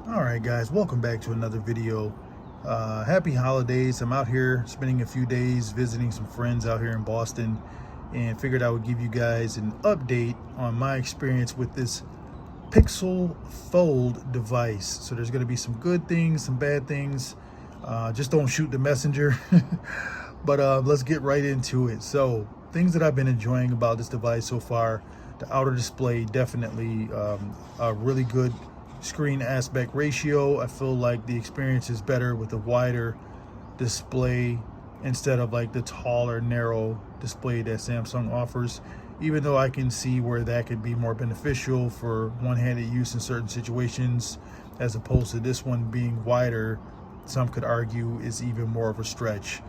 All right, guys, welcome back to another video. Happy holidays. I'm out here spending a few days visiting some friends out here in Boston, and figured I would give you guys an update on my experience with this Pixel Fold device. So there's going to be some good things, some bad things. Just don't shoot the messenger. But let's get right into it. So things that I've been enjoying about this device so far: the outer display, definitely a really good screen aspect ratio. I feel like the experience is better with a wider display instead of like the taller, narrow display that Samsung offers. Even though I can see where that could be more beneficial for one-handed use in certain situations, as opposed to this one being wider, some could argue is even more of a stretch.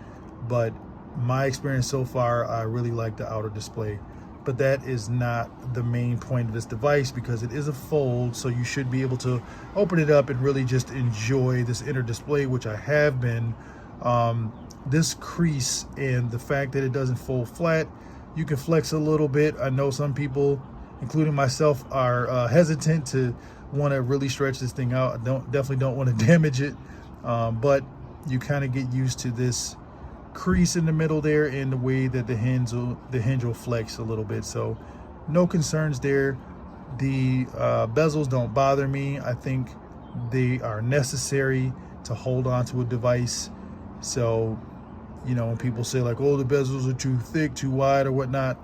But my experience so far, I really like the outer display. But that is not the main point of this device, because it is a fold, so you should be able to open it up and really just enjoy this inner display, which I have been. This crease and the fact that it doesn't fold flat, you can flex a little bit. I know some people, including myself, are hesitant to want to really stretch this thing out. I definitely don't want to damage it, but you kind of get used to this crease in the middle there and the way that the hinge will flex a little bit. So no concerns there. The bezels don't bother me. I think they are necessary to hold on to a device. So, you know, when people say like, oh, the bezels are too thick, too wide or whatnot,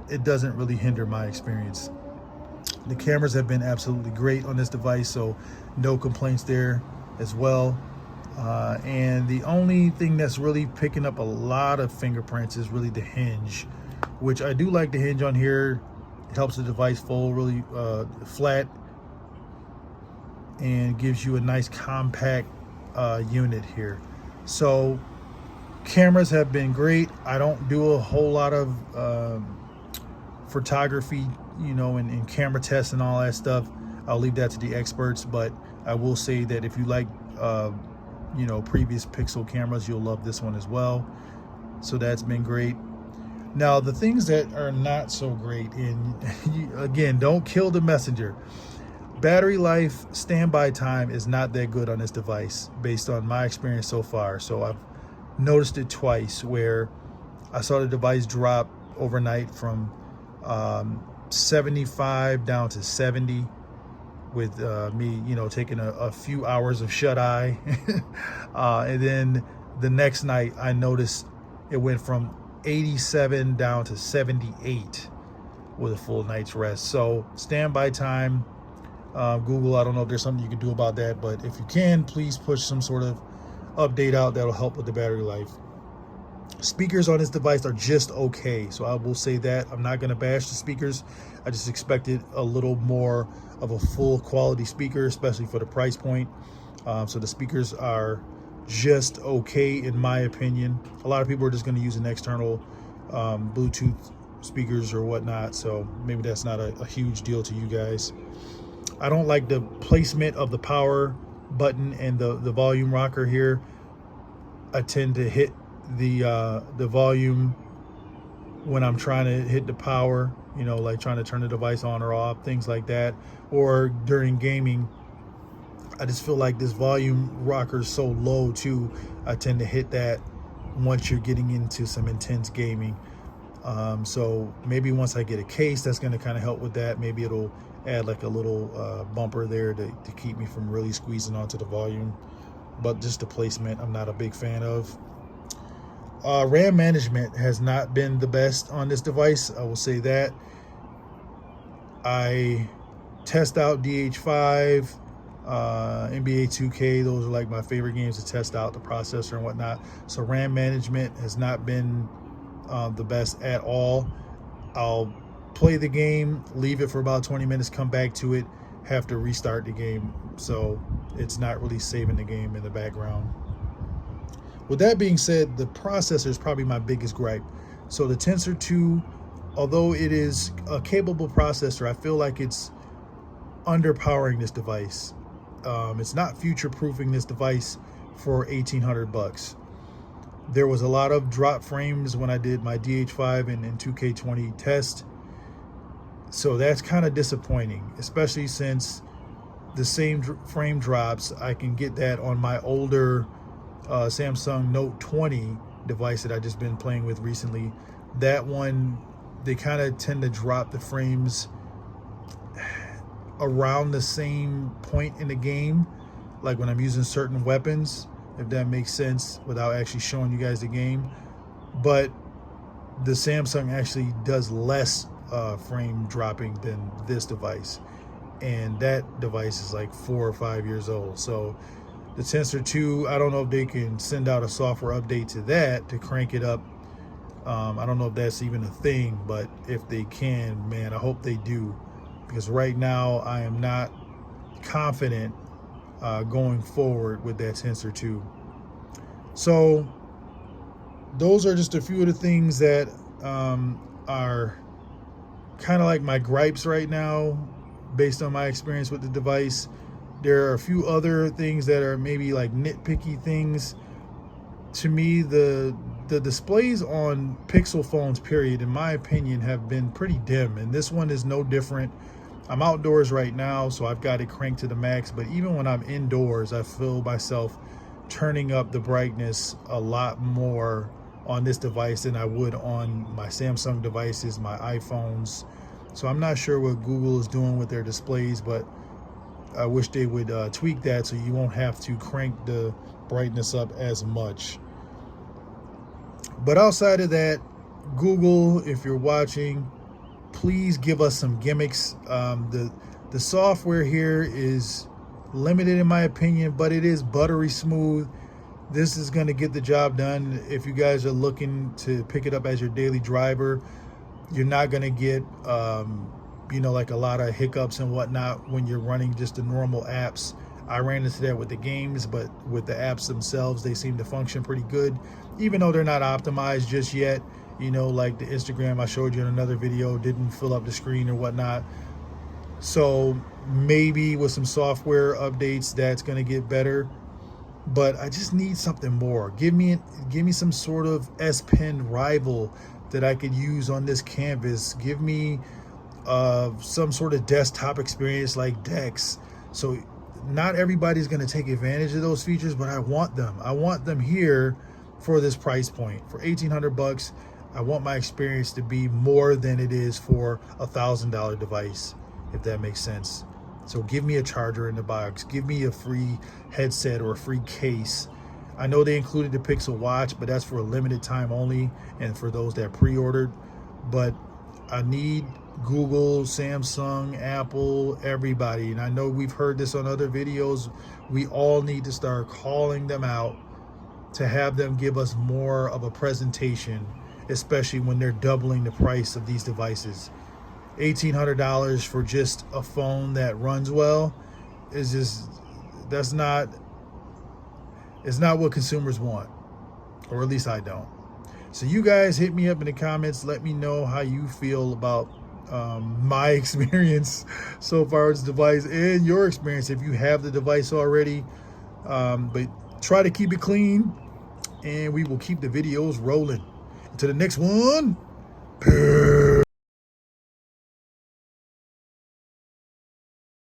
it doesn't really hinder my experience. The cameras have been absolutely great on this device, so no complaints there as well. And the only thing that's really picking up a lot of fingerprints is really the hinge, which I do like the hinge on here. It helps the device fold really flat and gives you a nice compact unit here. So cameras have been great. I don't do a whole lot of photography, you know, and camera tests and all that stuff. I'll leave that to the experts, but I will say that if you like you know, previous Pixel cameras, you'll love this one as well. So that's been great. Now, the things that are not so great, and again, don't kill the messenger. Battery life, standby time is not that good on this device based on my experience so far. So I've noticed it twice where I saw the device drop overnight from 75 down to 70, with me, you know, taking a few hours of shut eye. And then the next night I noticed it went from 87 down to 78 with a full night's rest. So standby time, Google, I don't know if there's something you can do about that, but if you can, please push some sort of update out that'll help with the battery life. Speakers on this device are just okay, so I will say that. I'm not going to bash the speakers. I just expected a little more of a full quality speaker, especially for the price point. So the speakers are just okay in my opinion. A lot of people are just going to use an external Bluetooth speakers or whatnot, so maybe that's not a huge deal to you guys. I don't like the placement of the power button and the volume rocker here. I tend to hit the volume when I'm trying to hit the power, you know, like trying to turn the device on or off, things like that. Or during gaming, I just feel like this volume rocker is so low too. I tend to hit that once you're getting into some intense gaming. So maybe once I get a case, that's going to kind of help with that. Maybe it'll add like a little bumper there to keep me from really squeezing onto the volume. But just the placement, I'm not a big fan of. RAM management has not been the best on this device, I will say that. I test out DH5, NBA 2K, those are like my favorite games to test out the processor and whatnot. So RAM management has not been the best at all. I'll play the game, leave it for about 20 minutes, come back to it, have to restart the game. So it's not really saving the game in the background. With that being said, the processor is probably my biggest gripe. So the Tensor 2, although it is a capable processor, I feel like it's underpowering this device. It's not future-proofing this device for $1,800. There was a lot of drop frames when I did my DH5 and 2K20 test. So that's kind of disappointing, especially since the same frame drops. I can get that on my older Samsung Note 20 device that I just been playing with recently. That one, they kind of tend to drop the frames around the same point in the game, like when I'm using certain weapons, if that makes sense, without actually showing you guys the game. But the Samsung actually does less frame dropping than this device, and that device is like 4 or 5 years old. So the Tensor 2, I don't know if they can send out a software update to that to crank it up. I don't know if that's even a thing, but if they can, man, I hope they do, because right now I am not confident going forward with that Tensor 2. So those are just a few of the things that are kind of like my gripes right now based on my experience with the device. There are a few other things that are maybe like nitpicky things. To me, the displays on Pixel phones, period, in my opinion, have been pretty dim, and this one is no different. I'm outdoors right now, so I've got it cranked to the max, but even when I'm indoors, I feel myself turning up the brightness a lot more on this device than I would on my Samsung devices, my iPhones. So I'm not sure what Google is doing with their displays, but I wish they would tweak that so you won't have to crank the brightness up as much. But outside of that, Google, if you're watching, please give us some gimmicks. The software here is limited in my opinion, but it is buttery smooth. This is going to get the job done. If you guys are looking to pick it up as your daily driver, you're not going to get like a lot of hiccups and whatnot when you're running just the normal apps. I ran into that with the games, but with the apps themselves, they seem to function pretty good, even though they're not optimized just yet. Like the Instagram I showed you in another video didn't fill up the screen or whatnot. So maybe with some software updates, that's going to get better. But I just need something more. Give me some sort of S Pen rival that I could use on this canvas. Give me some sort of desktop experience like Dex. So not everybody's going to take advantage of those features, but I want them. I want them here for this price point. For $1,800, I want my experience to be more than it is for a $1,000 device, if that makes sense. So give me a charger in the box. Give me a free headset or a free case. I know they included the Pixel Watch, but that's for a limited time only and for those that pre-ordered. But I need Google, Samsung, Apple, everybody. And I know we've heard this on other videos. We all need to start calling them out to have them give us more of a presentation, especially when they're doubling the price of these devices. $1,800 for just a phone that runs well is just, it's not what consumers want, or at least I don't. So you guys hit me up in the comments. Let me know how you feel about my experience so far with this device and your experience if you have the device already. But try to keep it clean, and we will keep the videos rolling. Until the next one, peace.